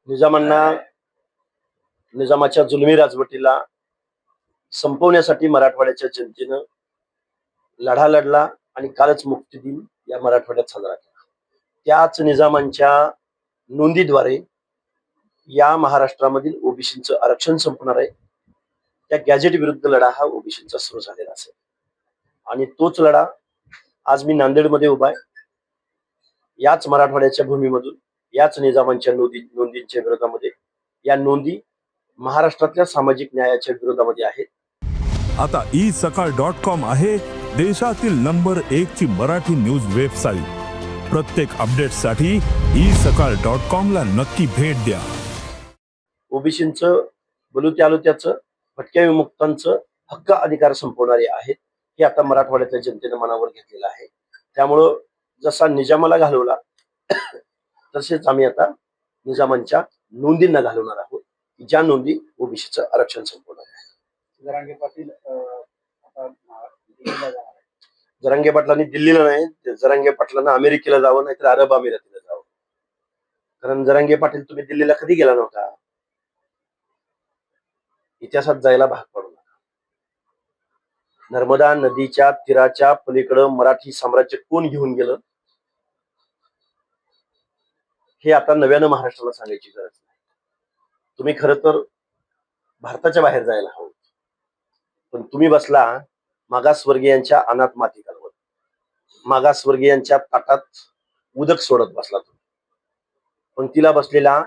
निजामांना निजामाच्या जुलमी राजवटीला संपवण्यासाठी मराठवाड्याच्या जनतेनं लढा लढला आणि कालच मुक्ती दिन या मराठवाड्यात साजरा केला. त्याच निजामांच्या नोंदीद्वारे या महाराष्ट्रामधील ओबीसीचं आरक्षण संपणार आहे. त्या गॅजेट विरुद्ध लढा हा ओबीसीचा सुरू झालेला असेल आणि तोच लढा आज मी नांदेडमध्ये उभा आहे. याच मराठवाड्याच्या भूमीमधून याच निजामांच्या नोंदींच्या विरोधामध्ये या नोंदी महाराष्ट्रातल्या सामाजिक न्यायाच्या विरोधामध्ये आहेत. आता isakal.com आहे देशातील नंबर 1 ची मराठी न्यूज वेबसाईट. प्रत्येक अपडेटसाठी isakal.com ला नक्की भेट द्या. ओबीसींचं बलुत्याचं भटक्या विमुक्तांचं हक्क अधिकार संपवणारे आहेत हे आता मराठवाड्यातल्या जनतेनं मनावर घेतलेलं आहे. त्यामुळं जसा निजामाला घालवला तसेच आम्ही आता निजामांच्या नोंदींना घालवणार आहोत, ज्या नोंदी ओबीसीचं आरक्षण संपवणार आहे. जरांगे पाटील आता दिल्लीला जाणार आहे. जरांगे पाटलांनी दिल्लीला नाही, जरांगे पाटलांना अमेरिकेला जावं, नाहीतर अरब अमिरातीला जावं. कारण जरांगे पाटील तुम्ही दिल्लीला कधी गेला नव्हता. इतिहासात जायला भाग पडू नका. नर्मदा नदीच्या तीराच्या पलीकडं मराठी साम्राज्य कोण घेऊन गेलं हे आता नव्यानं महाराष्ट्राला सांगायची गरज नाही. तुम्ही खरं तर भारताच्या बाहेर जायला हवं, पण तुम्ही बसला मागासवर्गीयांच्या अनाथ माती घालवत, मागासवर्गीयांच्या ताटात उदक सोडत बसला तुम्ही. पंक्तीला बसलेला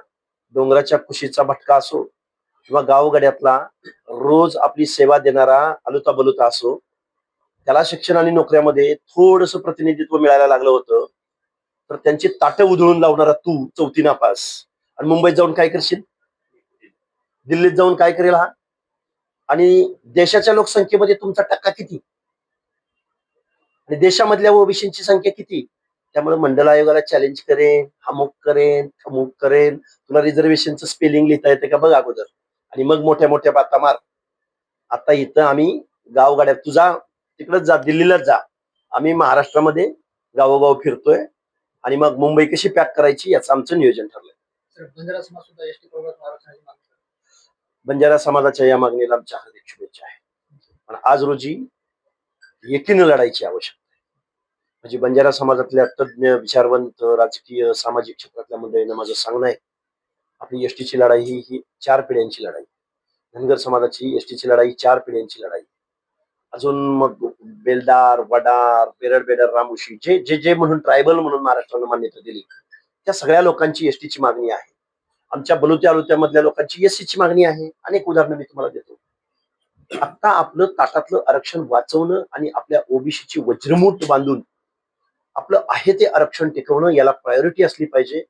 डोंगराच्या कुशीचा भटका असो किंवा गावगड्यातला रोज आपली सेवा देणारा अलुता बलुता असो, त्याला शिक्षण आणि नोकऱ्यामध्ये थोडस प्रतिनिधित्व मिळायला लागलं होतं, तर त्यांची ताटं उधळून लावणारा तू 4थी नापास आणि मुंबईत जाऊन काय करशील, दिल्लीत जाऊन काय करेल हा, आणि देशाच्या लोकसंख्येमध्ये तुमचा टक्का किती आणि देशामधल्या ओबीसींची संख्या किती. त्यामुळे मंडल आयोगाला चॅलेंज करेन, हमूक करेन, थमूक करेन, तुला रिझर्वेशनचं स्पेलिंग लिहिता येते का बघ अगोदर, आणि मग मोठ्या मोठ्या बाता मार. आता इथं आम्ही गावगाड्यात, तुझा तिकडच जा, दिल्लीलाच जा, आम्ही महाराष्ट्रामध्ये गावोगाव फिरतोय आणि मग मुंबई कशी पॅक करायची याचं आमचं नियोजन ठरलंय. बंजारा समाज सुद्धा एसटी प्रवर्गात आरक्षणाची मागणी करतो. बंजारा समाजाच्या या मागणीला आमच्या हार्दिक शुभेच्छा आहे. पण आज रोजी एकीनं लढायची आवश्यकता आहे. म्हणजे बंजारा समाजातल्या तज्ज्ञ, विचारवंत, राजकीय, सामाजिक क्षेत्रातल्या मंडळींना माझं सांगणं आहे, आपली एसटीची लढाई ही 4 पिढ्यांची लढाई. धनगर समाजाची एसटीची लढाई 4 पिढ्यांची लढाई. अजून मग बेलदार, वडार, बेरड, रामुशी, जे जे जे म्हणून ट्रायबल म्हणून महाराष्ट्रानं मान्यता दिली, त्या सगळ्या लोकांची एसटीची मागणी आहे. आमच्या बलुत्या मधल्या लोकांची एससीची मागणी आहे. अनेक उदाहरणं मी तुम्हाला देतो. आता आपलं ताटातलं आरक्षण वाचवणं आणि आपल्या ओबीसीची वज्रमूठ बांधून आपलं आहे ते आरक्षण टिकवणं याला प्रायोरिटी असली पाहिजे.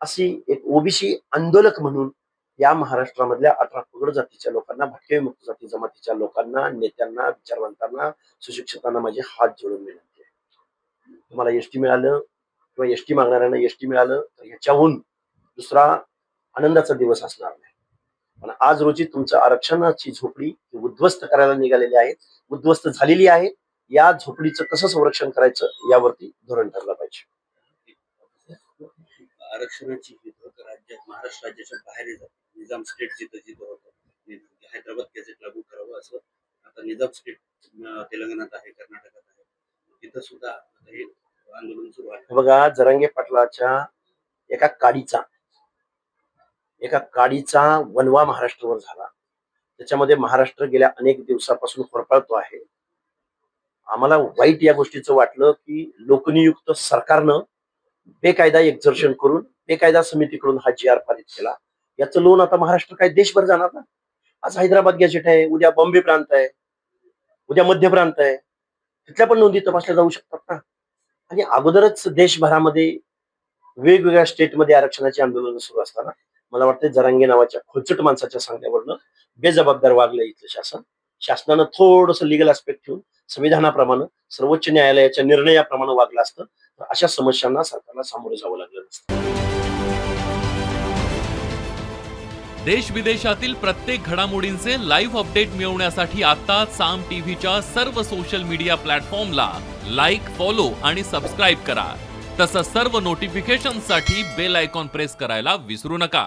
अशी एक ओबीसी आंदोलक म्हणून या महाराष्ट्रामधल्या 18 पगड जातीच्या लोकांना, भटके विमुक्त जाती जमातीच्या लोकांना, नेत्यांना, विचारवंतांना, सुशिक्षितांना माझे हात जोडून विनंती आहे. तुम्हाला एसटी मिळालं किंवा एसटी मागणाऱ्यांना एसटी मिळालं तर ह्याच्याहून दुसरा आनंदाचा दिवस असणार नाही. पण आज रोजी तुमचं आरक्षणाची झोपडी उद्ध्वस्त करायला निघालेली आहे, उद्ध्वस्त झालेली आहे. या झोपडीचं कसं संरक्षण करायचं यावरती धोरण ठरलं पाहिजे. आरक्षणाची राज्यात, महाराष्ट्र राज्याच्या बाहेर जाते. निजाम स्टेट जिथं जिथं होतं, हैदराबाद गॅझेट लागू करावं असं आता निजाम स्टेट तेलंगणात आहे, कर्नाटकात आहे, तिथं सुद्धा हे आंदोलन सुरू आहे. बघा, जरांगे पाटलाच्या एका काडीचा वनवा महाराष्ट्रावर झाला. त्याच्यामध्ये महाराष्ट्र गेल्या अनेक दिवसापासून होरपळतो आहे. आम्हाला वाईट या गोष्टीचं वाटलं की लोकनियुक्त सरकारनं बेकायदा एक्झर्शन करून बेकायदा समितीकडून हा जी आर पारित केला. याचं लोन आता महाराष्ट्र काय देशभर जाणार ना. आज हैदराबाद गॅजेट आहे, उद्या बॉम्बे प्रांत आहे, उद्या मध्य प्रांत आहे, तिथल्या पण नोंदी तपासल्या जाऊ शकतात ना. आणि अगोदरच देशभरामध्ये वेगवेगळ्या स्टेटमध्ये आरक्षणाची आंदोलन सुरू असताना मला वाटतं जरांगे नावाच्या खोचट माणसाच्या सांगण्यावरनं बेजबाबदार वागलं इथलं शासनानं थोडंसं लिगल ऍस्पेक्ट ठेवून संविधानाप्रमाणे, सर्वोच्च न्यायालयाच्या निर्णयाप्रमाणे वागलं असतं तर अशा समस्यांना सरकारला सामोरे जावं लागलं नसतं. देश विदेशातील प्रत्येक घडामोडींचे लाईव्ह अपडेट मिळवण्यासाठी आता साम टीव्हीच्या सर्व सोशल मीडिया प्लॅटफॉर्मला लाईक, फॉलो आणि सबस्क्राईब करा. तसंच सर्व नोटिफिकेशनसाठी बेल आयकॉन प्रेस करायला विसरू नका.